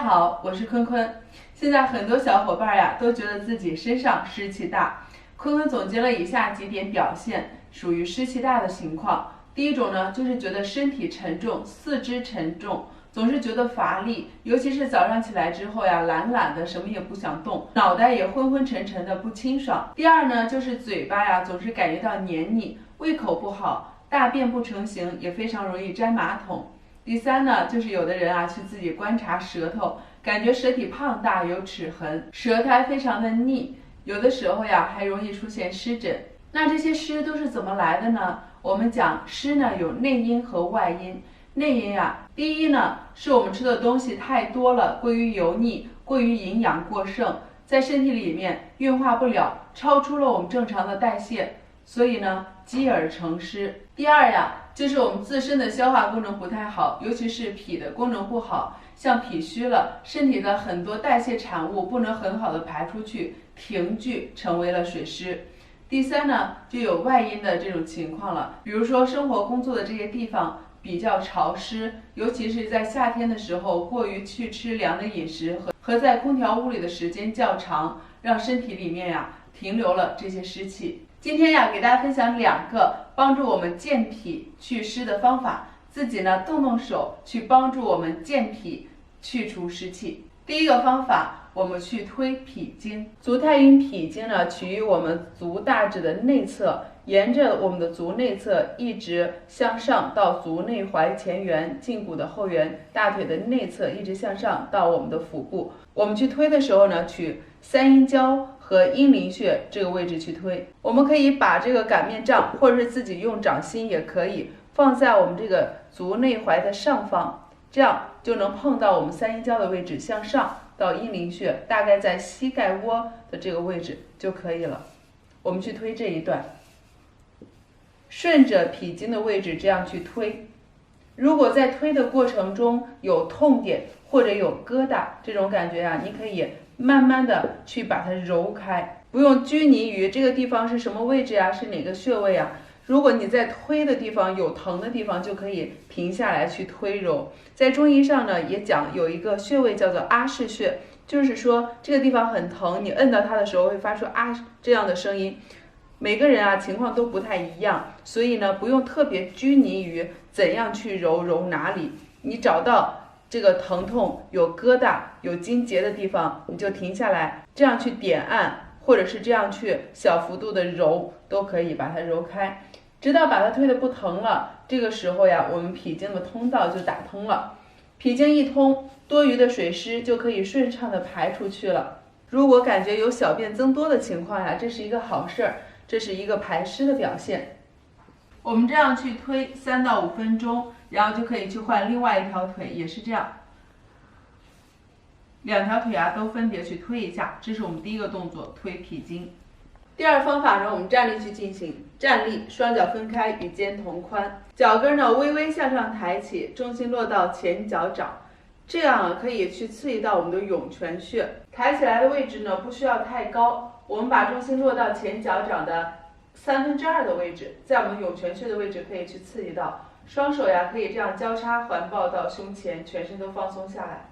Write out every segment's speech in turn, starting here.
好，我是坤坤。现在很多小伙伴呀都觉得自己身上湿气大，坤坤总结了以下几点表现，属于湿气大的情况。第一种呢，就是觉得身体沉重，四肢沉重，总是觉得乏力，尤其是早上起来之后呀，懒懒的，什么也不想动，脑袋也昏昏沉沉的，不清爽。第二呢，就是嘴巴呀总是感觉到黏腻，胃口不好，大便不成形，也非常容易粘马桶。第三呢，就是有的人啊去自己观察舌头，感觉舌体胖大有齿痕，舌苔非常的腻，有的时候呀还容易出现湿疹。那这些湿都是怎么来的呢？我们讲湿呢有内因和外因。内因啊，第一呢是我们吃的东西太多了，过于油腻，过于营养过剩，在身体里面运化不了，超出了我们正常的代谢，所以呢积而成湿。第二呀，就是我们自身的消化功能不太好，尤其是脾的功能不好，像脾虚了，身体的很多代谢产物不能很好的排出去，停聚成为了水湿。第三呢，就有外因的这种情况了，比如说生活工作的这些地方比较潮湿，尤其是在夏天的时候，过于去吃凉的饮食和在空调屋里的时间较长，让身体里面呀停留了这些湿气。今天呀，给大家分享2个帮助我们健脾祛湿的方法，自己呢动动手去帮助我们健脾去除湿气。第一个方法，我们去推脾经。足太阴脾经呢，取于我们足大趾的内侧，沿着我们的足内侧一直向上到足内踝前缘、胫骨的后缘、大腿的内侧，一直向上到我们的腹部。我们去推的时候呢，取三阴交和阴陵穴这个位置去推。我们可以把这个擀面杖，或者是自己用掌心也可以，放在我们这个足内踝的上方，这样就能碰到我们三阴交的位置，向上到阴陵穴，大概在膝盖窝的这个位置就可以了。我们去推这一段，顺着脾经的位置这样去推。如果在推的过程中有痛点或者有疙瘩这种感觉啊，你可以慢慢的去把它揉开，不用拘泥于这个地方是什么位置啊，是哪个穴位啊。如果你在推的地方有疼的地方，就可以停下来去推揉。在中医上呢，也讲有一个穴位叫做阿是穴，就是说这个地方很疼，你摁到它的时候会发出啊这样的声音。每个人啊情况都不太一样，所以呢不用特别拘泥于怎样去揉哪里，你找到这个疼痛有疙瘩有筋结的地方，你就停下来，这样去点按，或者是这样去小幅度的揉，都可以把它揉开，直到把它推得不疼了。这个时候呀，我们脾经的通道就打通了，脾经一通，多余的水湿就可以顺畅的排出去了。如果感觉有小便增多的情况呀，这是一个好事儿，这是一个排湿的表现。我们这样去推3到5分钟，然后就可以去换另外一条腿，也是这样，2条腿啊都分别去推一下，这是我们第一个动作，推脾经。第二方法呢，我们站立去进行。站立，双脚分开，与肩同宽，脚跟呢微微向上抬起，重心落到前脚掌，这样啊可以去刺激到我们的涌泉穴。抬起来的位置呢不需要太高，我们把重心落到前脚掌的2/3的位置，在我们涌泉穴的位置可以去刺激到。双手呀可以这样交叉环抱到胸前，全身都放松下来。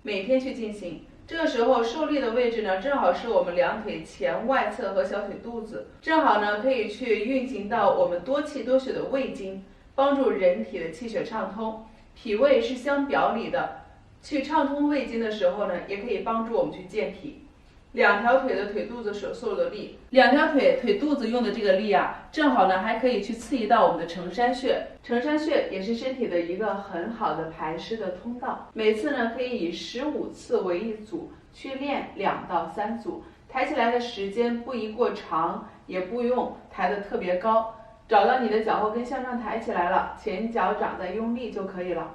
每天去进行。这个时候受力的位置呢，正好是我们2腿前外侧和小腿肚子，正好呢可以去运行到我们多气多血的胃经，帮助人体的气血畅通。脾胃是相表里的，去畅通胃经的时候呢，也可以帮助我们去健脾。2条腿的腿肚子所受的力，2条腿腿肚子用的这个力啊，正好呢还可以去刺激到我们的承山穴。承山穴也是身体的一个很好的排湿的通道。每次呢可以以15次为一组，去练2到3组。抬起来的时间不宜过长，也不用抬得特别高。找到你的脚后跟向上抬起来了，前脚掌再用力就可以了，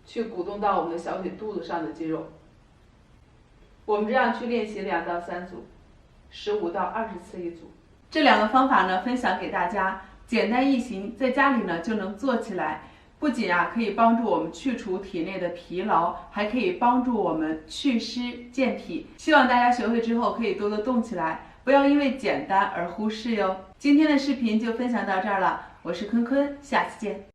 去鼓动到我们的小腿肚子上的肌肉。我们这样去练习2到3组，15到20次一组。这2个方法呢，分享给大家，简单易行，在家里呢就能做起来。不仅啊可以帮助我们去除体内的疲劳，还可以帮助我们祛湿健脾。希望大家学会之后可以多多动起来，不要因为简单而忽视哟。今天的视频就分享到这儿了，我是坤坤，下次见。